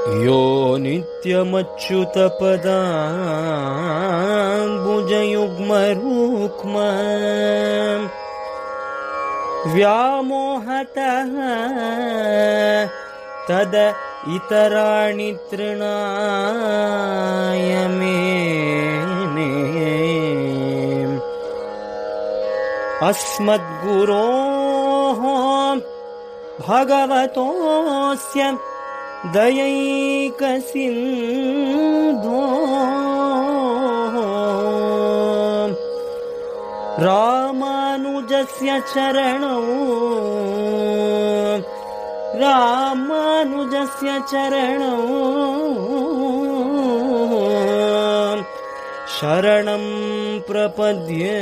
यो नित्यमच्युतपदाम्बुजयुग्मरुक्म व्यामोहतः तद इतराणि तृणाय मेने अस्मद्गुरोः भगवतोऽस्य दयैकसिन्धो रामानुजस्य चरणौ शरणं प्रपद्ये.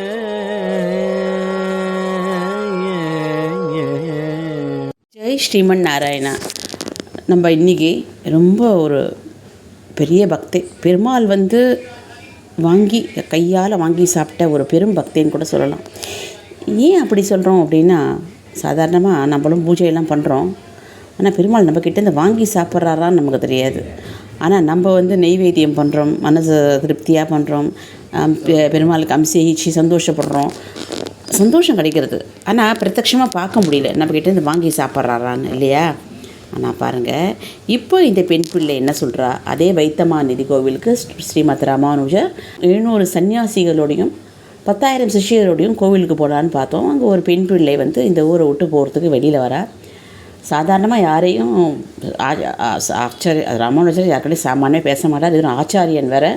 ஜெய் ஸ்ரீமன் நாராயணா. நம்ம இன்றைக்கி ரொம்ப ஒரு பெரிய பக்தி, பெருமாள் வாங்கி கையால் வாங்கி சாப்பிட்ட ஒரு பெரும் பக்தின்னு கூட சொல்லலாம். ஏன் அப்படி சொல்கிறோம் அப்படின்னா, சாதாரணமாக நம்மளும் பூஜையெல்லாம் பண்ணுறோம், ஆனால் பெருமாள் நம்மக்கிட்டேருந்து வாங்கி சாப்பிட்றாரான்னு நமக்கு தெரியாது. ஆனால் நம்ம நெய்வேத்தியம் பண்ணுறோம், மனசு திருப்தியாக பண்ணுறோம், பெருமாளுக்கு அம்சேயிச்சு சந்தோஷப்படுறோம், சந்தோஷம் கிடைக்கிறது. ஆனால் பிரத்யட்சமாக பார்க்க முடியல நம்மக்கிட்டேருந்து வாங்கி சாப்பிட்றாரான்னு, இல்லையா? ஆனால் பாருங்கள், இப்போ இந்த பெண் பிள்ளை என்ன சொல்கிறா, அதே வைத்தமாநிதி கோவிலுக்கு ஸ்ரீமத் ராமானுஜர் 700 சன்னியாசிகளோடையும் 10,000 சிஷியரோடையும் கோவிலுக்கு போகலான்னு பார்த்தோம். அங்கே ஒரு பெண் பிள்ளை இந்த ஊரை விட்டு போகிறதுக்கு வெளியில் வரா. சாதாரணமாக யாரையும் ராமானுஜர் யாருக்கிட்டையும் சாமானியாக பேச மாட்டார். இது ஆச்சாரியன் வேறு.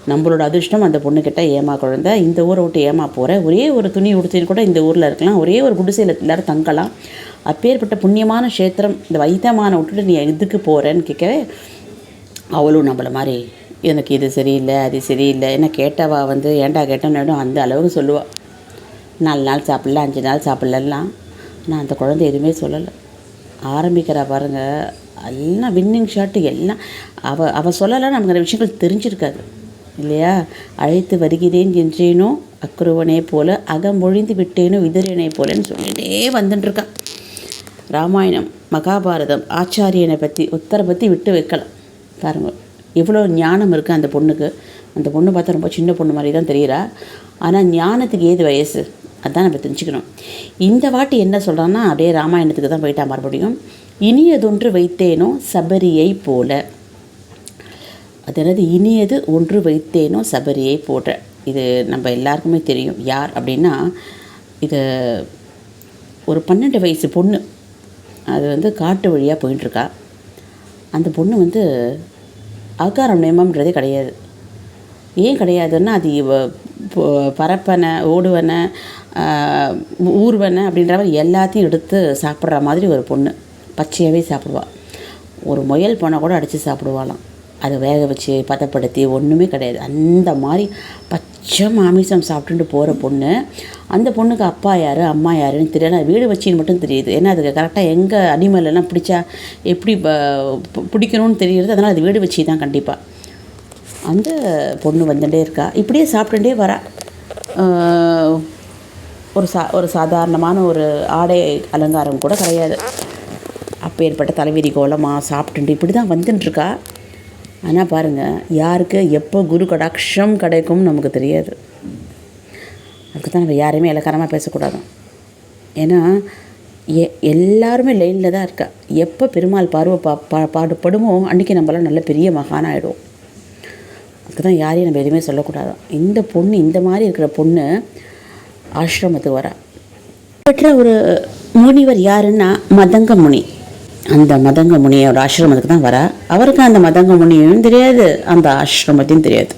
நம்மளோட அதிர்ஷ்டம் அந்த பொண்ணுக்கிட்ட ஏமா குழந்தை, இந்த ஊரை விட்டு ஏமா போகிற, ஒரே ஒரு துணி உடுத்தின்னு கூட இந்த ஊரில் இருக்கலாம், ஒரே ஒரு குடிசையில் எல்லோரும் தங்கலாம், அப்பேற்பட்ட புண்ணியமான க்ஷேத்திரம் இந்த வைத்தமான விட்டுட்டு நீ எதுக்கு போகிறேன்னு கேட்கவே, அவளும் நம்மளை மாதிரி எனக்கு இது சரியில்லை அது சரியில்லை என்ன கேட்டவா ஏண்டா கேட்டோன்னு அந்த அளவுக்கு சொல்லுவாள். 4 நாள் சாப்பிட்ல, 5 நாள் சாப்பிட்லாம். ஆனால் அந்த குழந்தை எதுவுமே சொல்லலை. ஆரம்பிக்கிறா பாருங்கள், எல்லாம் வின்னிங் ஷாட்டு எல்லாம் அவள் சொல்லலைன்னு நமக்கு அந்த விஷயங்கள் தெரிஞ்சிருக்காது, இல்லையா? அழைத்து வருகிறேன் என்றேனோ அக்குருவனே போல, அகமொழிந்து விட்டேனோ விதிரனே போலன்னு சொல்லிகிட்டே வந்துட்டுருக்கா. ராமாயணம், மகாபாரதம், ஆச்சாரியனை பற்றி ஒருத்தரை பற்றி விட்டு வைக்கலாம். பாருங்கள் எவ்வளோ ஞானம் இருக்குது அந்த பொண்ணுக்கு. அந்த பொண்ணு பார்த்தா ரொம்ப சின்ன பொண்ணு மாதிரி தான் தெரிகிறா. ஆனால் ஞானத்துக்கு ஏது வயசு, அதுதான் நம்ம தெரிஞ்சுக்கணும். இந்த வாட்டி என்ன சொல்கிறான்னா, அப்படியே ராமாயணத்துக்கு தான் போயிட்டா மறுபடியும். இனியதொன்று வைத்தேனோ சபரியை போல. அது என்னது, இனியது ஒன்று வைத்தேனோ சபரியை போல. இது நம்ம எல்லாருக்குமே தெரியும். யார் அப்படின்னா, இது ஒரு 12 வயசு பொண்ணு. அது காட்டு வழியாக போயிட்டுருக்கா. அந்த பொண்ணு அகாரம் நியமம்ன்றதே கிடையாது. ஏன் கிடையாதுன்னா, அது பரப்பனை ஓடுவனை ஊர்வனை அப்படின்ற மாதிரி எல்லாத்தையும் எடுத்து சாப்பிட்ற மாதிரி ஒரு பொண்ணு. பச்சையாகவே சாப்பிடுவாள். ஒரு முயல் பொண்ணை கூட அடித்து சாப்பிடுவாளாம். அதை வேக வச்சு பதப்படுத்தி ஒன்றுமே கிடையாது. அந்த மாதிரி பச்சை மாமிசம் சாப்பிட்டுட்டு போகிற பொண்ணு. அந்த பொண்ணுக்கு அப்பா யார் அம்மா யாருன்னு தெரியாது. வீடு வச்சின்னு மட்டும் தெரியுது. ஏன்னா அதுக்கு கரெக்டாக எங்கே அனிமலெல்லாம் பிடிச்சா எப்படி பிடிக்கணும்னு தெரியுறது. அதனால் அது வீடு வச்சு தான் கண்டிப்பாக. அந்த பொண்ணு வந்துட்டே இருக்கா. இப்படியே சாப்பிட்டுட்டே வரா. ஒரு சாதாரணமான ஒரு ஆடை அலங்காரம் கூட கிடையாது. அப்பேற்பட்ட தலைவிதி கோலமாக சாப்பிட்டுட்டு இப்படி தான் வந்துட்டுருக்கா. ஆனால் பாருங்கள், யாருக்கு எப்போ குரு கடாட்சம் கிடைக்கும்னு நமக்கு தெரியாது. அதுக்கு தான் நம்ம யாரையுமே இலக்காரமாக பேசக்கூடாது. ஏன்னா எல்லாருமே லைனில் தான் இருக்கா. எப்போ பெருமாள் பாடுபடுமோ அன்றைக்கி நம்மளாம் நல்ல பெரிய மகானாகிடும். அதுக்கு தான் யாரையும் நம்ம எதுவுமே சொல்லக்கூடாது. இந்த பொண்ணு, இந்த மாதிரி இருக்கிற பொண்ணு ஆசிரமத்துக்கு வரா. பெற்ற ஒரு முனிவர் யாருன்னா மதங்க முனி. அந்த மதங்க முனியோட ஆசிரமத்துக்கு தான் வரா. அவருக்கு அந்த மதங்க முனியும் தெரியாது, அந்த ஆசிரமத்தையும் தெரியாது.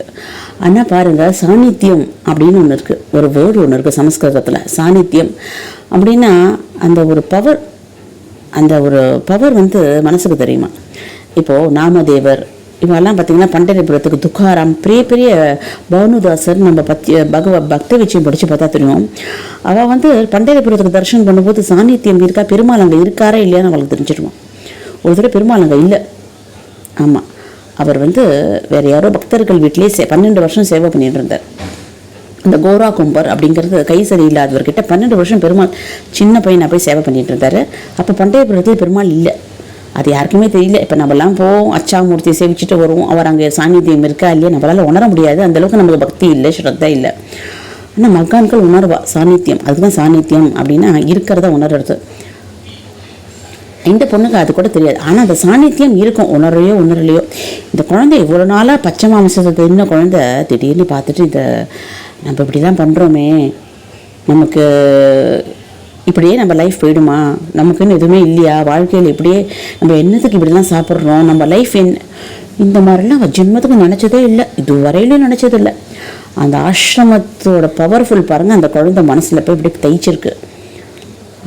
ஆனால் பாருங்கள், சாநித்தியம் அப்படின்னு ஒன்று இருக்குது, ஒரு வேர்டு ஒன்று இருக்குது சமஸ்கிருதத்தில். சாநித்தியம் அப்படின்னா அந்த ஒரு பவர், அந்த ஒரு பவர் மனசுக்கு தெரியுமா. இப்போது நாமதேவர் இவெல்லாம் பார்த்திங்கன்னா பண்டரிபுரத்துக்கு துக்காராம், பெரிய பெரிய பானுதாசர் நம்ம பக்த விஷயம் படித்து பார்த்தா தெரியும். அவள் பண்டரிபுரத்துக்கு தரிசனம் பண்ணும்போது சாநித்தியம் இருக்கா, பெருமாள் அங்கே இருக்காரா இல்லையான்னு அவளுக்கு தெரிஞ்சிடுவான். ஒரு தடவை பெருமாள் அங்கே இல்லை. ஆமாம், அவர் வேறு யாரோ பக்தர்கள் வீட்டிலே 12 வருஷம் சேவை பண்ணிட்டு இருந்தார். அந்த கோரா கும்பர் அப்படிங்கிறது கை சரியில்லாதவர்கிட்ட 12 வருஷம் பெருமாள் சின்ன பையனை போய் சேவை பண்ணிட்டு இருந்தார். அப்போ பண்டையபுரத்தில் பெருமாள் இல்லை. அது யாருக்குமே தெரியல. இப்போ நம்மலாம் போவோம், அச்சாமூர்த்தி சேவிச்சுட்டு வருவோம், அவர் அங்கே சாநித்தியம் இருக்கா இல்லையா நம்மளால் உணர முடியாது, அந்தளவுக்கு நமக்கு பக்தி இல்லை, ஸ்ரத்தா இல்லை. ஆனால் மகான்கள் உணர்வா சாநித்தியம், அதுதான் சாநித்தியம் அப்படின்னா இருக்கிறத உணர்றது. இந்த பொண்ணுக்கு அது கூட தெரியாது, ஆனால் அந்த சாநித்தியம் இருக்கும், உணரலையோ. இந்த குழந்தை இவ்வளோ நாளாக பச்சை மாமிசத்தை தெரிஞ்ச குழந்தை திடீர்னு பார்த்துட்டு இதை நம்ம இப்படிலாம் பண்ணுறோமே, நமக்கு இப்படியே நம்ம லைஃப் போயிடுமா, நமக்குன்னு எதுவுமே இல்லையா வாழ்க்கையில், இப்படியே நம்ம என்னத்துக்கு இப்படிலாம் சாப்பிட்றோம், நம்ம லைஃப் இந்த மாதிரிலாம் அவள் ஜென்மத்துக்கு நினச்சதே இல்லை, இதுவரையிலும் நினச்சதில்லை. அந்த ஆசிரமத்தோட பவர்ஃபுல் பாருங்கள், அந்த குழந்தை மனசில் போய் இப்படி தைச்சிருக்கு.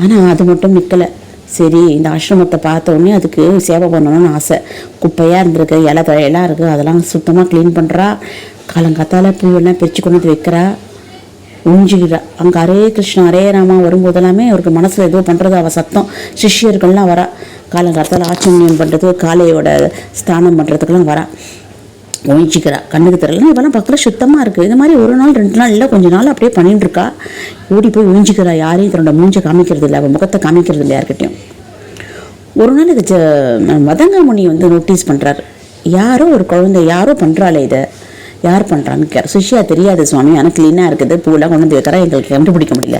ஆனால் அது மட்டும் நிற்கலை. சரி, இந்த ஆசிரமத்தை பார்த்த உடனே அதுக்கு சேவை பண்ணணும்னு ஆசை. குப்பையாக இருந்திருக்கு, இலைலாம் இருக்குது, அதெல்லாம் சுத்தமாக க்ளீன் பண்ணுறா. காலங்காத்தால் பூவெல்லாம் பிரித்து கொண்டு வந்து வைக்கிறா, உஞ்சிக்கிறா. அங்கே ஹரே கிருஷ்ணா ஹரே ராமா வரும்போதெல்லாமே அவருக்கு மனசில் ஏதோ பண்ணுறது, அவள் சத்தம். சிஷ்யர்கள்லாம் வரா, காலங்காத்தால் ஆச்சமணியம் பண்ணுறது, காலையோட ஸ்தானம் பண்ணுறதுக்கெல்லாம் வரா, ஒழிச்சிக்கிறா. கண்ணுக்கு தெரியலாம், இப்போலாம் பக்கத்தில் சுத்தமாக இருக்குது. இது மாதிரி ஒரு நாள் 2 நாள் இல்லை, கொஞ்சம் நாள் அப்படியே பண்ணிட்டு இருக்கா. ஓடி போய் ஒழிஞ்சிக்கிறா, யாரையும் தன்னோட மூஞ்சை காமிக்கிறது இல்லை, அவள் முகத்தை காமிக்கிறது இல்லை யார்கிட்டையும். ஒரு நாள் இது மதங்கமுனி வந்து நோட்டீஸ் பண்ணுறாரு, யாரோ ஒரு குழந்தை யாரோ பண்ணுறாளே, இதை யார் பண்ணுறான்னு கேட்குற. சிஷ்யா தெரியாது சுவாமி, ஆனால் க்ளீனாக இருக்குது, பூவெல்லாம் கொண்டு வந்து வைக்கிறா, எங்களுக்கு கண்டுபிடிக்க முடியல,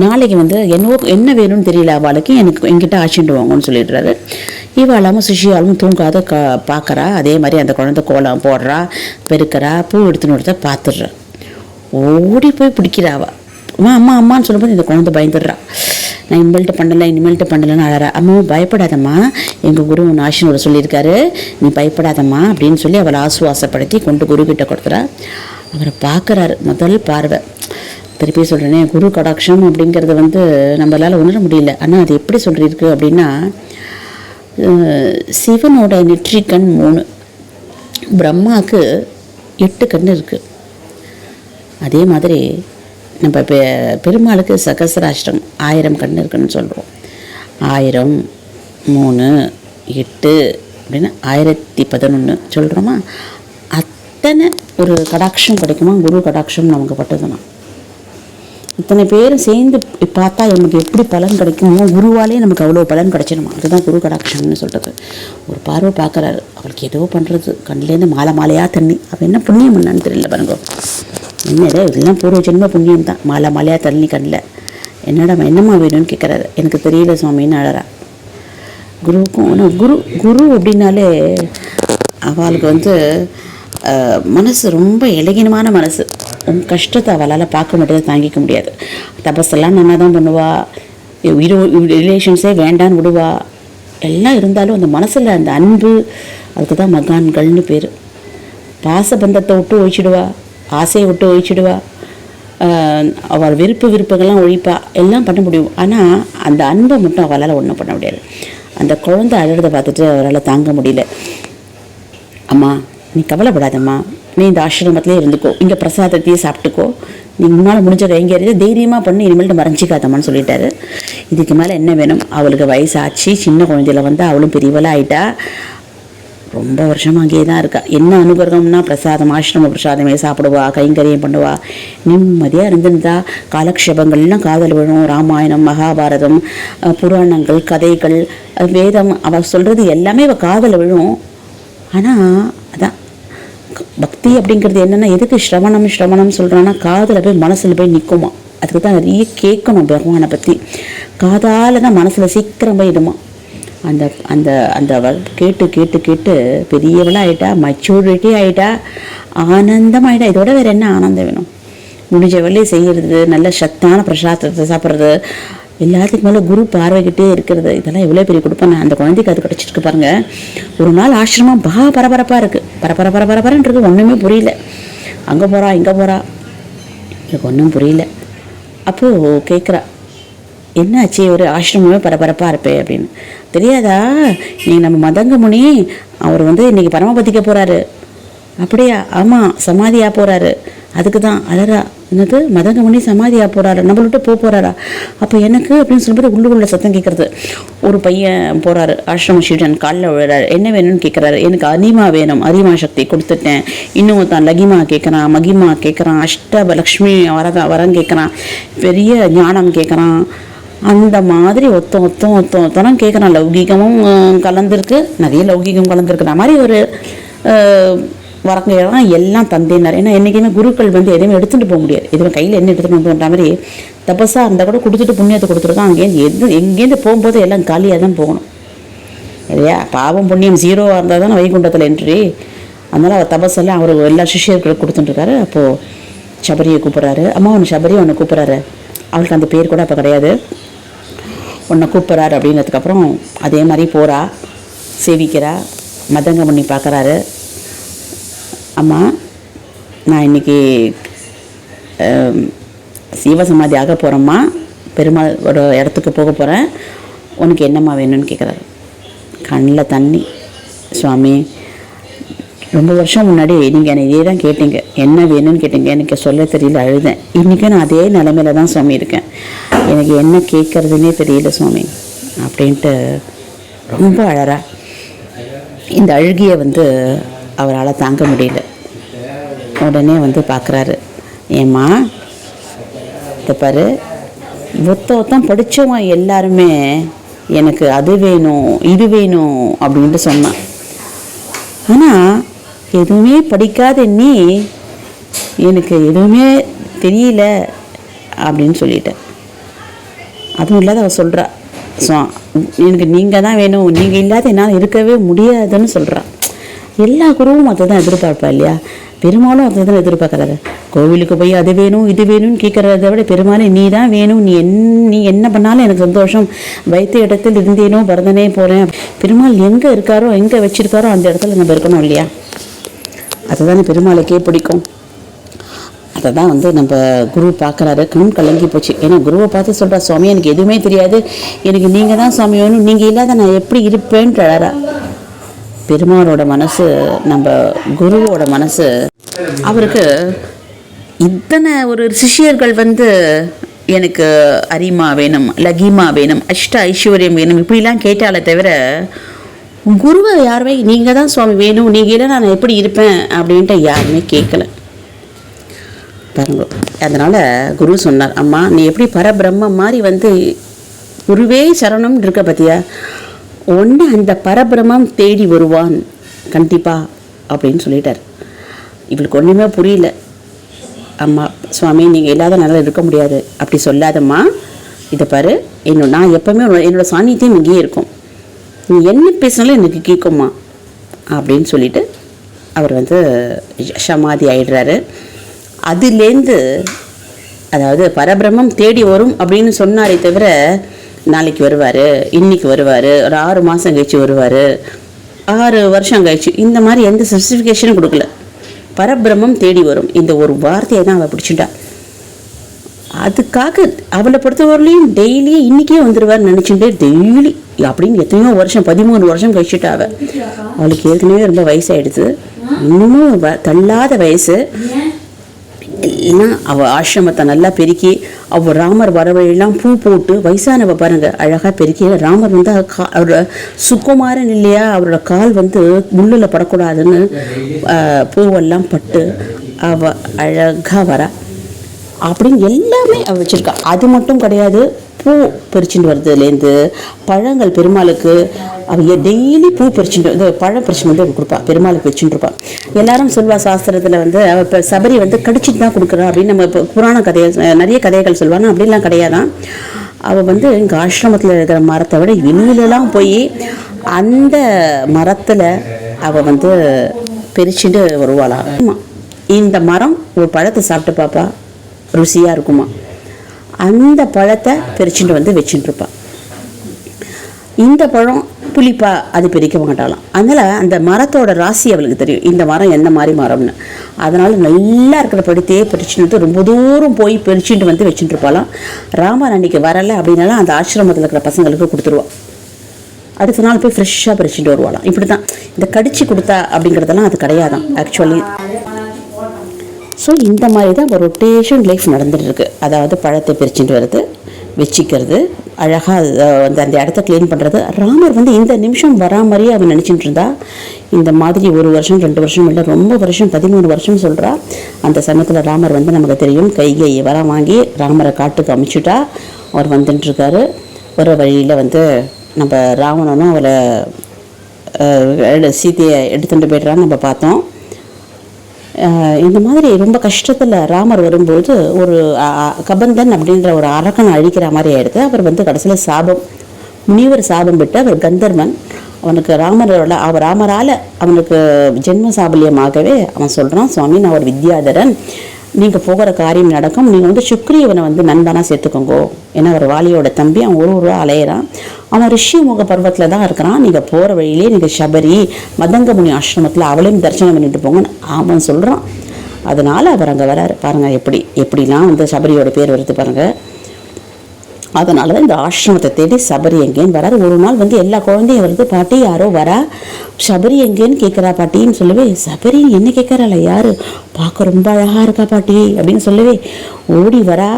நாளைக்கு வந்து என்ன வேணும்னு தெரியல அவளுக்கு, என்கிட்ட ஆச்சிட்டு வாங்கன்னு சொல்லிடுறாரு. இவாளாமல் சிஷியாலும் தூங்காத பார்க்குறா. அதே மாதிரி அந்த குழந்தை கோலம் போடுறா, பெருக்கிறா, பூ எடுத்துன்னு பார்த்துடுறா. ஓடி போய் பிடிக்கிறாவா. அம்மா அம்மான்னு சொல்லும்போது இந்த குழந்தை பயந்துடுறா. நான் இனிமேல்ட்டு பண்ணலைன்னு அழறா. அம்மாவும் பயப்படாதம்மா, எங்கள் குரு ஒன்று ஆசினோட சொல்லியிருக்காரு, நீ பயப்படாதம்மா அப்படின்னு சொல்லி அவளை ஆசுவாசப்படுத்தி கொண்டு குருக்கிட்ட கொடுத்துறா. அவரை பார்க்குறாரு, முதல் பார்வை. திருப்பி சொல்கிறேனே, குரு கடாட்சம் அப்படிங்கிறது வந்து நம்மளால் உணர முடியல. ஆனால் அது எப்படி சொல்லியிருக்கு அப்படின்னா, சிவனோட நெற்றிக்கண் 3, பிரம்மாவுக்கு 8 கண் இருக்குது. அதே மாதிரி நம்ம பெருமாளுக்கு சகசராஷ்டிரம் 1000 கண் இருக்குன்னு சொல்கிறோம். 1000, 3, 8 அப்படின்னு 1011 சொல்கிறோமா. அத்தனை ஒரு கடாட்சம் கிடைக்குமா, குரு கடாட்சம் நமக்கு பட்டதுன்னா. இத்தனை பேரும் சேர்ந்து பார்த்தா நமக்கு எப்படி பலன் கிடைக்குமோ, குருவாலே நமக்கு அவ்வளோ பலன் கிடைச்சிடுமா. அதுதான் குரு கடாட்சம்னு சொல்கிறது. ஒரு பார்வை பார்க்குறாரு, அவளுக்கு ஏதோ பண்ணுறது, கண்ணிலேருந்து மாலையாக தண்ணி. அவள் என்ன புண்ணியம் பண்ணான்னு தெரியல பாருங்க. என்னடா இதெல்லாம் பூர்வ ஜென்ம புண்ணியம் தான், மாலையாக தண்ணி கண்ணில். என்னம்மா வேணும்னு கேட்குறாரு. எனக்கு தெரியல சுவாமின்னு அழறா. குருவுக்கும் குரு அப்படின்னாலே அவளுக்கு வந்து மனசு ரொம்ப இலகினமான மனசு. கஷ்டத்தை அவளால் பார்க்க முடியாது, தாங்கிக்க முடியாது. தபஸெல்லாம் நல்லா தான் பண்ணுவாள், ரிலேஷன்ஸே வேண்டான்னு விடுவா. எல்லாம் இருந்தாலும் அந்த மனசில் அந்த அன்பு, அதுக்கு தான் மகான்கள்னு பேர். பாசபந்தத்தை விட்டு ஒழிச்சிடுவா, ஆசையை விட்டு ஒழிச்சிடுவா, அவள் விருப்பங்கள்லாம் ஒழிப்பா, எல்லாம் பண்ண முடியும். ஆனால் அந்த அன்பை மட்டும் அவளால் ஒன்றும் பண்ண முடியாது. அந்த குழந்தை அழுறதை பார்த்துட்டு அவரால் தாங்க முடியல. அம்மா நீ கவலைப்படாதம்மா, நீ இந்த ஆசிரமத்திலே இருந்துக்கோ, இங்கே பிரசாதத்தையே சாப்பிட்டுக்கோ, நீ முன்னால் முடிஞ்ச கைங்கறிய தைரியமாக பண்ணி இனிமேல்ட்டு மறைஞ்சிக்காதம்மான்னு சொல்லிட்டாரு. இதுக்கு மேலே என்ன வேணும், அவளுக்கு வயசாச்சு, சின்ன குழந்தையில வந்து அவளும் பெரியவளாக ஆகிட்டா, ரொம்ப வருஷமாக அங்கேயே தான் இருக்கா. என்ன அனுகிரகம்னா பிரசாதம், ஆசிரம பிரசாதமே சாப்பிடுவா, கைங்கரியம் பண்ணுவா, நிம்மதியாக இருந்திருந்தா. காலக்ஷேபங்கள்லாம் காதல் விழும். ராமாயணம், மகாபாரதம், புராணங்கள், கதைகள், வேதம், அவள் சொல்கிறது எல்லாமே அவள் காதல் விழும். ஆனால் அதான் பக்தி அப்படிங்கிறது என்னென்னா, எதுக்கு ஸ்ரவணம் சொல்கிறான்னா, காதில் போய் மனசில் போய் நிற்குமா. அதுக்கு தான் நிறைய கேட்கணும் பகவானை பற்றி. காதால் தான் மனசில் சீக்கிரம் போயிடுமா. அந்த அந்த அந்த கேட்டு கேட்டு கேட்டு பெரியவளாக ஆகிட்டா, மெச்சூரிட்டி ஆகிட்டா, ஆனந்தமாகிட்டா. இதோட வேறு என்ன ஆனந்தம் வேணும். முடிஞ்ச வேலையை செய்கிறது, நல்ல சத்தான பிரசாதத்தை சாப்பிட்றது, எல்லாத்துக்கு மேலே குரு பார்வைக்கிட்டே இருக்கிறது, இதெல்லாம் எவ்வளோ பெரிய கொடுப்பேன். அந்த குழந்தைக்கு அது கிடச்சிருக்கு பாருங்கள். ஒரு நாள் ஆசிரமம் பரபரப்பாக இருக்குது, பரபரன்றது ஒன்றுமே புரியல. அங்கே போகிறா இங்கே போகிறா, எனக்கு ஒன்றும் புரியல. அப்போது கேட்குறா, என்னாச்சு, ஒரு ஆசிரமமே பரபரப்பாக இருப்பேன் அப்படின்னு. தெரியாதா, நீங்கள் நம்ம மதங்கமுனி அவர் வந்து இன்றைக்கி பரமபதிக்க போகிறாரு. அப்படியா? ஆமாம், சமாதியாக போகிறாரு. அதுக்கு தான் அழறா. என்னது, மதங்கமுனி சமாதியாக போகிறாரு, நம்மள விட்டு போகிறாரா? அப்போ எனக்கு அப்படின்னு சொல்லும்போது உள்ளுக்குள்ள சத்தம் கேட்குறது. ஒரு பையன் போகிறாரு, ஆசிரம ஸ்டூடெண்ட், காலில் விழுறாரு. என்ன வேணும்னு கேட்குறாரு. எனக்கு அரிமா வேணும், அரிமா சக்தி கொடுத்துட்டேன். இன்னும் தான் லகிமா கேட்குறான், மகிமா கேட்குறான், அஷ்டலக்ஷ்மி வரம் கேட்குறான், பெரிய ஞானம் கேட்குறான். அந்த மாதிரி ஒத்தனம் கேட்குறான். லௌகீகமும் கலந்துருக்கு, நிறைய லௌகீகம் கலந்துருக்கு. நான் மாதிரி ஒரு வரங்கையெல்லாம் எல்லாம் தந்தேனார். ஏன்னா என்றைக்குமே குருக்கள் வந்து எதுவுமே எடுத்துகிட்டு போக முடியாது. எதுவும் கையில் என்ன எடுத்துகிட்டு போன்ற மாதிரி தபஸாக இருந்தால் கூட கொடுத்துட்டு புண்ணியத்தை கொடுத்துருக்கான். அங்கேருந்து எங்கேருந்து போகும்போது எல்லாம் காலியாக தான் போகணும் இல்லையா? பாவம் புண்ணியம் ஜீரோவாக இருந்தால் தான் வைகுண்டத்தில் என்ட்ரி. அதனால் அவர் தபஸெல்லாம் அவர் எல்லா சிஷியர்களுக்கு கொடுத்துட்டுருக்காரு. அப்போது சபரியை கூப்பிட்றாரு. அம்மா ஒன்று சபரி ஒன்று கூப்பிட்றாரு. அவளுக்கு அந்த பேர் கூட அப்போ கிடையாது. உன்னை கூப்பிட்றாரு அப்படிங்கிறதுக்கப்புறம் அதே மாதிரி போகிறா, சேவிக்கிறா, மதங்கம் பண்ணி பார்க்குறாரு. அம்மா நான் இன்றைக்கி சீவசமாதி ஆக போகிறேம்மா, பெருமாள் ஒரு இடத்துக்கு போக போகிறேன், உனக்கு என்னம்மா வேணும்னு கேட்குறாரு. கண்ணில் தண்ணி. சுவாமி ரொம்ப வருஷம் முன்னாடி நீங்கள் என்னை இதே தான் கேட்டீங்க, என்ன வேணும்னு கேட்டீங்க, எனக்கு சொல்ல தெரியல, அழுதேன். இன்றைக்கும் நான் அதே நிலமையில தான் சுவாமி இருக்கேன், எனக்கு என்ன கேட்குறதுனே தெரியல சுவாமி அப்படின்ட்டு ரொம்ப அழறா. இந்த அழுகியை வந்து அவரால் தாங்க முடியல. உடனே வந்து பார்க்குறாரு. ஏம்மா இதை பாரு, ஒத்தம் படித்தவன் எல்லாருமே எனக்கு அது வேணும் இது வேணும் அப்படின்ட்டு சொன்னான். ஆனால் எதுவுமே படிக்காத நீ எனக்கு எதுவுமே தெரியல அப்படின்னு சொல்லிட்டேன். அதுவும் இல்லாத அவள் சொல்கிறா, எனக்கு நீங்கள் தான் வேணும், நீங்கள் இல்லாத என்னால் இருக்கவே முடியாதுன்னு சொல்கிறான். எல்லா குருவும் அதை தான் எதிர்பார்ப்பா இல்லையா? பெருமாளும் அதை தான் எதிர்பார்க்குறாரு. கோவிலுக்கு போய் அது வேணும் இது வேணும்னு கேட்குறத விட பெருமாளே நீ தான் வேணும், நீ என்ன பண்ணாலும் எனக்கு சந்தோஷம், வைத்த இடத்தில் இருந்தேனோ பரதனே போகிறேன். பெருமாள் எங்கே இருக்காரோ எங்கே வச்சுருக்காரோ அந்த இடத்துல நம்ம இருக்கணும் இல்லையா? அதுதானே பெருமாளுக்கே பிடிக்கும். அதை தான் வந்து நம்ம குரு பார்க்குறாரு. கண் கலங்கி போச்சு. ஏன்னா குருவை பார்த்து சொல்கிறா, சுவாமி எனக்கு எதுவுமே தெரியாது, எனக்கு நீங்கள் தான் சுவாமி வேணும், நீங்கள் இல்லாத நான் எப்படி இருப்பேன்ட்டு அழறா. பெருமாளோட மனசு, நம்ம குருவோட மனசு, அவருக்கு இத்தனை ஒரு சிஷியர்கள் வந்து எனக்கு அரிமா வேணும், லகிமா வேணும், அஷ்ட ஐஸ்வர்யம் வேணும் இப்படிலாம் கேட்டாலே தவிர குருவை யாருமே நீங்கள் தான் சுவாமி வேணும், நீங்கள் இல்லை நான் எப்படி இருப்பேன் அப்படின்ட்டு யாருமே கேட்கல பாருங்க. அதனால் குரு சொன்னார், அம்மா நீ எப்படி பரபிரம்ம மாதிரி வந்து குருவே சரணம்னு இருக்க பார்த்தியா, ஒன்று அந்த பரபிரமம் தேடி வருவான் கண்டிப்பா அப்படின்னு சொல்லிட்டார். இவளுக்கு ஒன்றுமே புரியல. அம்மா சுவாமி நீங்கள் இல்லாத நல்லா இருக்க முடியாது அப்படி சொல்லாதம்மா, இதை பாரு, நான் எப்போவுமே என்னோட சாநித்தியம் இங்கேயே இருக்கும், நீ என்ன பேசினாலும் எனக்கு கேட்கும்மா அப்படின்னு சொல்லிட்டு அவர் வந்து சமாதி ஆயிடுறாரு. அதுலேருந்து அதாவது பரபிரம்மம் தேடி வரும் அப்படின்னு சொன்னாரே தவிர நாளைக்கு வருவார், இன்றைக்கி வருவார், ஒரு 6 மாதம் கழிச்சு வருவார், 6 வருஷம் கழிச்சு, இந்த மாதிரி எந்த ஸ்பெசிஃபிகேஷனும் கொடுக்கல. பரபிரம்மம் தேடி வரும் இந்த ஒரு வார்த்தையை தான் அவள் பிடிச்சிட்டா. அதுக்காக அவளை பொறுத்தவரையிலையும் டெய்லியே இன்றைக்கே வந்துடுவார்னு நினச்சிட்டு டெய்லி அப்படின்னு எத்தனையோ வருஷம் 13 வருஷம் கழிச்சுட்டா. அவளுக்கு ஏற்கனவே ரொம்ப வயசாகிடுது, இன்னமும் தள்ளாத வயசு. எல்லாம் அவள் ஆசிரமத்தை நல்லா பெருக்கி, அவள் ராமர் வர வழியெல்லாம் பூ போட்டு, வயசானவ பாருங்க அழகாக பெருக்கி. ராமர் வந்து அவரோட சுக்குமாரன் இல்லையா, அவரோட கால் வந்து முள்ளில் படக்கூடாதுன்னு பூவெல்லாம் பட்டு அவள் அழகாக வரா அப்படின்னு எல்லாமே அவள் வச்சுருக்கா. அது மட்டும் கிடையாது, பூ பறிச்சுட்டு வருதுலேருந்து பழங்கள் பெருமாளுக்கு அவள் டெய்லி பூ பறிச்சுட்டு வந்து பழம் பறிச்சுட்டு வந்து கொடுப்பா, பெருமாளுக்கு வச்சுட்டு இருப்பாள். எல்லாரும் சொல்வா சாஸ்திரத்தில் வந்து அவள் இப்போ சபரி வந்து கடிச்சிட்டு தான் கொடுக்குறா அப்படின்னு நம்ம இப்போ புராண கதையை நிறைய கதைகள் சொல்லுவாங்க. அப்படிலாம் கிடையாதான். அவள் வந்து எங்கள் ஆசிரமத்தில் இருக்கிற மரத்தை விட வெளியிலலாம் போய் அந்த மரத்தில் அவள் வந்து பறிச்சுட்டு வருவாளாம். இந்த மரம் ஒரு பழத்தை சாப்பிட்டு பாப்பா, ருசியாக இருக்குமா, அந்த பழத்தை பறிச்சுட்டு வந்து வச்சுட்டுருப்பாள். இந்த பழம் புளிப்பா, அது பிரிக்க மாட்டாலாம். அதனால் அந்த மரத்தோட ராசி அவளுக்கு தெரியும், இந்த மரம் எந்த மாதிரி மரம்னு. அதனால் நல்லா இருக்கிற படுத்தையே பறிச்சுட்டு ரொம்ப தூரம் போய் பறிச்சுட்டு வந்து வச்சுட்டுருப்பாளாம். ராமர் அன்றைக்கி வரலை அப்படின்னாலும் அந்த ஆசிரமத்தில் இருக்கிற பசங்களுக்கு கொடுத்துருவாள். அடுத்த நாள் போய் ஃப்ரெஷ்ஷாக பறிச்சுட்டு வருவாளாம். இப்படி தான் இந்த கடிச்சு கொடுத்தா அப்படிங்கிறதெல்லாம் அது கிடையாதான் ஆக்சுவலி. ஸோ இந்த மாதிரி தான் ஒரு ரொட்டேஷன் லைஃப் நடந்துகிட்ருக்கு. அதாவது பழத்தை பிரிச்சுட்டு வருது, வச்சுக்கிறது, அழகாக வந்து அந்த இடத்த க்ளீன் பண்ணுறது. ராமர் வந்து இந்த நிமிஷம் வரா மாதிரியே அவன் நினச்சிட்டு இருந்தா. இந்த மாதிரி 1 வருஷம் 2 வருஷம் இல்லை, ரொம்ப வருஷம் 13 வருஷம் சொல்கிறா. அந்த சமயத்தில் ராமர் வந்து நமக்கு தெரியும் கைகை வரம் வாங்கி ராமரை காட்டுக்கு அமுச்சுட்டா. அவர் வந்துட்டுருக்காரு. ஒரு வழியில் வந்து நம்ம ராவணனும் அவரை சீதையை எடுத்துகிட்டு போய்ட்றான்னு நம்ம பார்த்தோம். இந்த மாதிரி ரொம்ப கஷ்டத்தில் ராமர் வரும்போது ஒரு கபந்தன் அப்படின்ற ஒரு அரக்கனை அழிக்கிற மாதிரி ஆகிடுது. அவர் வந்து கடைசியில் சாபம், முனிவர் சாபம் விட்டு அவர் கந்தர்வன். அவனுக்கு ராமரால் அவனுக்கு ஜென்ம சாபல்யமாகவே அவன் சொல்கிறான், சுவாமி நான் ஒரு வித்யாதரன், நீங்கள் போகிற காரியம் நடக்கும், நீங்கள் வந்து சுக்ரீவனை வந்து நண்பனாக சேர்த்துக்கோங்கோ. ஏன்னா அவர் வாலியோட தம்பி, அவன் ஒரு ஊராக அலையிறான், அவன் ரிஷிமுக பர்வத்தில் தான் இருக்கிறான். நீங்கள் போகிற வழியிலே நீங்கள் சபரி மதங்கமுனி ஆசிரமத்தில் அவளையும் தரிசனம் பண்ணிட்டு போங்கன்னு அவன் சொல்கிறான். அதனால் அவர் அங்கே வராரு. பாருங்கள் எப்படிலாம் வந்து சபரியோட பேர் வருது பாருங்கள். அதனால தான் இந்த ஆசிரமத்தை தேடி சபரி எங்கேன்னு வராரு. ஒரு நாள் வந்து எல்லா குழந்தையும் வருது, பாட்டி யாரோ வரா, சபரி எங்கேன்னு கேட்குறா பாட்டின்னு சொல்லவே, சபரி என்ன கேட்குறாள், யார் பார்க்க ரொம்ப அழகாக இருக்கா பாட்டி அப்படின்னு சொல்லவே ஓடி வரா.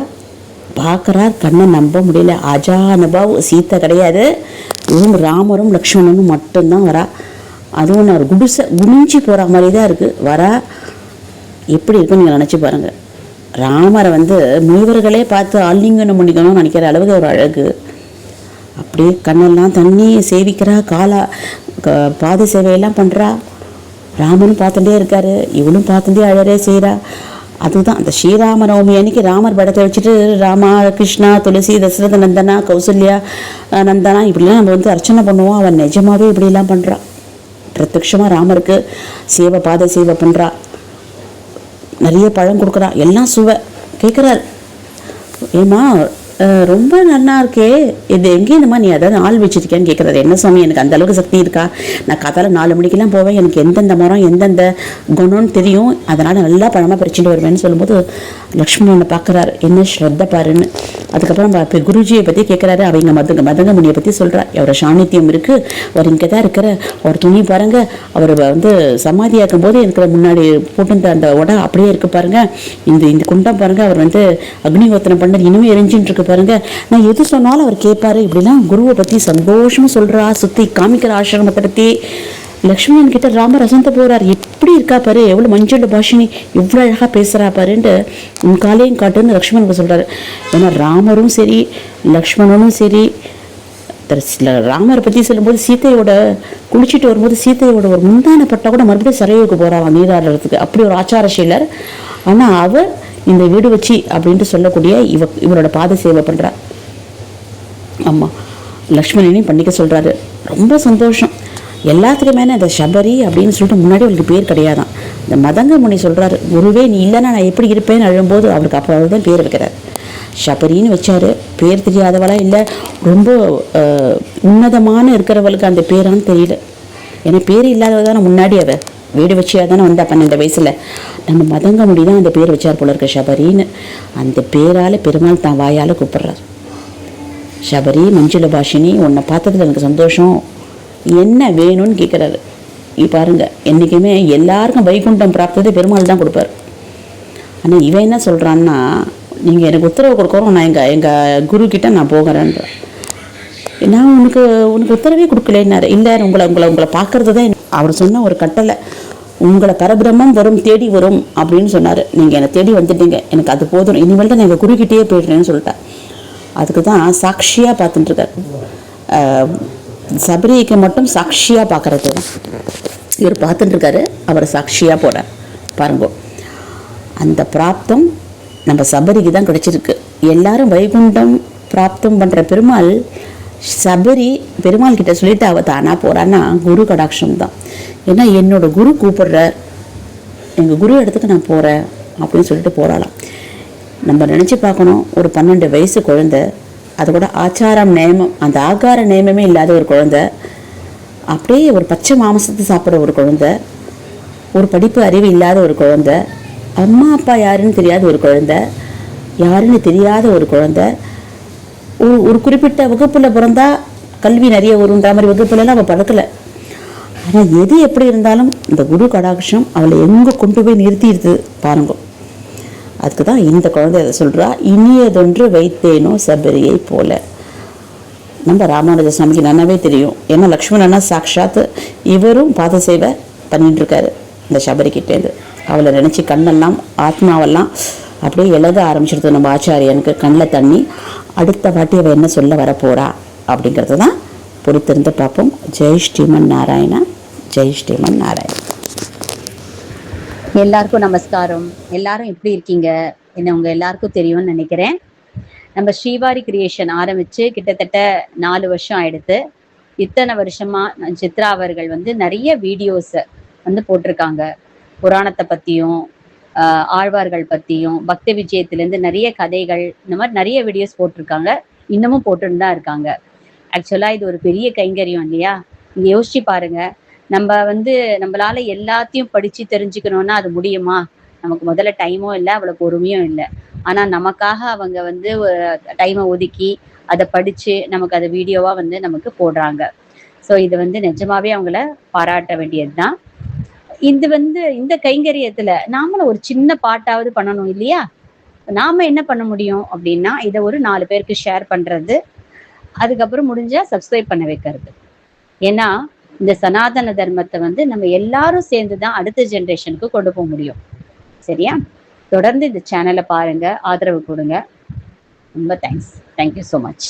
பார்க்குறார், கண்ணை நம்ப முடியல. அஜானுபாவ், சீத்தை கிடையாது, வெறும் ராமரும் லக்ஷ்மணனும் மட்டும்தான் வரா. அதுவும் நான் ஒரு குனிஞ்சி போகிற மாதிரி தான் இருக்குது. வரா, எப்படி இருக்குன்னு நீங்கள் நினச்சி பாருங்கள். ராமரை வந்து முனிவர்களே பார்த்து ஆலிங்கனம் பண்ணிக்கணும்னு நினைக்கிற அளவுக்கு ஒரு அழகு. அப்படியே கண்ணெல்லாம் தண்ணி சேவிக்கிறா, பாத சேவையெல்லாம் பண்ணுறா. ராமனும் பார்த்துட்டே இருக்காரு, இவளும் பார்த்துட்டே அழகே செய்கிறா. அதுதான் அந்த ஸ்ரீராம நவமி அன்னைக்கு ராமர் படத்தை வச்சுட்டு ராமா, கிருஷ்ணா, துளசி, தசரத நந்தனா, கௌசல்யா நந்தனா இப்படிலாம் நம்ம வந்து அர்ச்சனை பண்ணுவோம். அவன் நிஜமாகவே இப்படிலாம் பண்ணுறா. பிரத்யட்சமாக ராமருக்கு பாத சேவை பண்ணுறா. நிறைய பழம் கொடுக்குறா, எல்லாம் சுவை. கேட்குறாரு, ஏம்மா ரொம்ப நல்லா இருக்கே, இது எங்கேயுமா நீ அதாவது ஆள் வச்சுருக்கேன்னு கேட்குறாரு. என்ன சுவாமி, எனக்கு அந்த அளவுக்கு சக்தி இருக்கா? நான் காத்தால 4 மணிக்கெல்லாம் போவேன், எனக்கு எந்தெந்த மரம் எந்தெந்த குணம்னு தெரியும், அதனால் நல்லா பழமாக பறிச்சுட்டு வருவேன்னு சொல்லும்போது லக்ஷ்மணனை பார்க்குறாரு, என்ன ஸ்ரத்த பாருன்னு. அதுக்கப்புறம் குருஜியை பற்றி கேட்குறாரு. அவங்க மதங்க முனியை பற்றி சொல்கிறார். அவரோட சாநித்தியம் இருக்குது, அவர் இங்கே தான் இருக்கிற, அவர் துணி பாருங்கள், அவர் வந்து சமாதியாக்கும் போது இருக்கிற முன்னாடி போட்டு அந்த உடை அப்படியே இருக்குது பாருங்கள், இந்த குண்டம் பாருங்கள், அவர் வந்து அக்னிஹோத்திரம் பண்ணது இனிமே எரிஞ்சின்னு இருக்கு பாருங்க, நான் எது சொன்னாலும் அவர் கேட்பாரு. இப்படிலாம் குருவை பற்றி சந்தோஷமா சொல்கிறா, சுற்றி காமிக்கிற ஆசிரமத்தை பற்றி. லக்ஷ்மணன் கிட்ட ராமர் அசந்த போகிறார். எப்படி இருக்கா பாரு, எவ்வளோ மஞ்சள் பாஷினி, எவ்வளோ அழகாக பேசுகிறா பாருன்ட்டு காலையும் காட்டுன்னு லக்ஷ்மணனுக்கு சொல்கிறாரு. ஏன்னா ராமரும் சரி லக்ஷ்மணனும் சரி, ராமரை பற்றி சொல்லும்போது சீத்தையோட குளிச்சுட்டு வரும்போது சீத்தையோட ஒரு முந்தான பட்டா கூட மறுபடியும் சரையுக்கு போகிறாங்க நீராடுறதுக்கு, அப்படி ஒரு ஆச்சாரசீலர். ஆனால் அவர் இந்த வீடு வச்சு அப்படின்ட்டு சொல்லக்கூடிய இவரோட பாத சேவை பண்ணுறா. ஆமாம், லக்ஷ்மணனையும் பண்ணிக்க சொல்கிறாரு. ரொம்ப சந்தோஷம். எல்லாத்துக்குமே இந்த சபரி அப்படின்னு சொல்லிட்டு முன்னாடி அவளுக்கு பேர் கிடையாதான். இந்த மதங்க முனி சொல்கிறாரு, குருவே நீ இல்லைன்னா நான் எப்படி இருப்பேன்னு அழும்போது அவருக்கு அப்போ தான் பேர் வைக்கிறார். சபரின்னு வச்சாரு. பேர் தெரியாதவளா இல்லை ரொம்ப உன்னதமான இருக்கிறவளுக்கு அந்த பேரான்னு தெரியல. ஏன்னா பேர் இல்லாதவ தானே முன்னாடி அவ வீடு வச்சியா தானே வந்தா 12 வயசில். நம்ம மதங்க முடி தான் அந்த பேர் வச்சார் போல இருக்க சபரின்னு. அந்த பேரால் பெருமாள் தான் வாயால் கூப்பிட்றார். சபரி மஞ்சுள பாஷினி, உன்னை பார்த்ததுல எனக்கு சந்தோஷம், என்ன வேணும்னு கேட்குறாரு. பாருங்க, என்றைக்குமே எல்லாருக்கும் வைகுண்டம் பிராப்தத்தை பெருமாள் தான் கொடுப்பார். ஆனால் இவன் என்ன சொல்கிறான்னா, நீங்கள் எனக்கு உத்தரவு கொடுக்குறோம், நான் எங்கள் குரு கிட்ட நான் போகிறேன்ற. நான் உனக்கு உத்தரவே கொடுக்கலன்னாரு. இல்லை, உங்களை பார்க்கறது தான் அவர் சொன்ன ஒரு கட்டளை. உங்களை பரபிரம்மம் வரும், தேடி வரும் அப்படின்னு சொன்னார். நீங்கள் என்னை தேடி வந்துட்டீங்க, எனக்கு அது போதும், இனிமேல் தான் நான் எங்கள் குருக்கிட்டே போயிடுறேன்னு சொல்லிட்டேன். அதுக்கு தான் சாட்சியாக பார்த்துட்டுருக்கார். சபரிக்கு மட்டும் சாட்சியாக பார்க்குறது தான் இவர் பார்த்துட்டுருக்காரு. அவரை சாட்சியாக போகிறார். பாருங்க, அந்த பிராப்தம் நம்ம சபரிக்கு தான் கிடைச்சிருக்கு. எல்லாரும் வைகுண்டம் பிராப்தம் பண்ணுற பெருமாள் சபரி பெருமாள் கிட்ட சொல்லிட்டு அவள் தானா போகிறான்னா குரு கடாட்சம் தான். ஏன்னா என்னோட குரு கூப்பிடுறார், எங்கள் குரு இடத்துக்கு நான் போகிறேன் அப்படின்னு சொல்லிட்டு போகிறாளாம். நம்ம நினச்சி பார்க்கணும், ஒரு 12 வயசு குழந்தை, அது கூட ஆச்சாரம் நேமம், அந்த ஆகார நேமமே இல்லாத ஒரு குழந்தை, அப்படியே ஒரு பச்சை மாமிசத்தை சாப்பிட்ற ஒரு குழந்தை, ஒரு படிப்பு அறிவு இல்லாத ஒரு குழந்தை, அம்மா அப்பா யாருன்னு தெரியாத ஒரு குழந்தை, யாருன்னு தெரியாத ஒரு குழந்தை, ஒரு குறிப்பிட்ட வகுப்பில் பிறந்தா கல்வி நிறைய வருன்ற மாதிரி வகுப்புலலாம் அவள் பழக்கலை. ஆனால் எது எப்படி இருந்தாலும் இந்த குரு கடாட்சம் அவளை எங்கே கொண்டு போய் நிறுத்திடுது பாருங்க. அதுக்கு தான் இந்த குழந்தை அதை சொல்கிறா, இனியதொன்று வைத்தேனோ சபரியை போல. நம்ம ராமானுஜ சுவாமிக்கு நல்லாவே தெரியும். ஏன்னா லக்ஷ்மணனா சாக்ஷாத் இவரும் பாத சேவை பண்ணிட்டுருக்காரு இந்த சபரிக்கிட்டேருந்து. அவளை நினச்சி கண்ணெல்லாம் ஆத்மாவெல்லாம் அப்படியே எழுத ஆரம்பிச்சிருது நம்ம ஆச்சாரியனுக்கு. கண்ணில் தண்ணி, அடுத்த வாட்டி அவள் என்ன சொல்ல வரப்போகிறா அப்படிங்கிறது தான் பொறுத்திருந்து பார்ப்போம். ஜெய் ஸ்ரீமன் நாராயணா, ஜெய் ஸ்ரீமன் நாராயணா. எல்லாருக்கும் நமஸ்காரம். எல்லாரும் எப்படி இருக்கீங்க? என்ன உங்க எல்லாருக்கும் தெரியும்னு நினைக்கிறேன். நம்ம ஸ்ரீவாரி கிரியேஷன் ஆரம்பிச்சு கிட்டத்தட்ட 4 வருஷம் ஆயிடுத்து. இத்தனை வருஷமா சித்ரா அவர்கள் வந்து நிறைய வீடியோஸ் வந்து போட்டிருக்காங்க. புராணத்தை பத்தியும் ஆழ்வார்கள் பத்தியும் பக்தி விஜயத்திலேருந்து நிறைய கதைகள், இந்த மாதிரி நிறைய வீடியோஸ் போட்டிருக்காங்க. இன்னமும் போட்டுன்னு தான் இருக்காங்க. ஆக்சுவலா இது ஒரு பெரிய கைங்கரியம் இல்லையா? நீங்க யோசிச்சு பாருங்க. நம்ம வந்து நம்மளால எல்லாத்தையும் படிச்சு தெரிஞ்சுக்கணும்னா அது முடியுமா? நமக்கு முதல்ல டைமும் இல்லை, அவ்வளவு பொறுமையும் இல்லை. ஆனா நமக்காக அவங்க வந்து டைமை ஒதுக்கி அதை படிச்சு நமக்கு அதை வீடியோவா வந்து நமக்கு போடுறாங்க. ஸோ இது வந்து நிஜமாவே அவங்கள பாராட்ட வேண்டியதுதான். இது வந்து இந்த கைங்கரியத்துல நாமளும் ஒரு சின்ன பாட்டாவது பண்ணணும் இல்லையா? நாம என்ன பண்ண முடியும் அப்படின்னா, இதை ஒரு 4 பேருக்கு ஷேர் பண்றது, அதுக்கப்புறம் முடிஞ்சா சப்ஸ்கிரைப் பண்ண வைக்கிறது. ஏன்னா இந்த சனாதன தர்மத்தை வந்து நம்ம எல்லாரும் சேர்ந்துதான் அடுத்த ஜெனரேஷனுக்கு கொண்டு போக முடியும். சரியா? தொடர்ந்து இந்த சேனலை பாருங்க, ஆதரவு கொடுங்க. ரொம்ப தேங்க்ஸ். Thank you so much.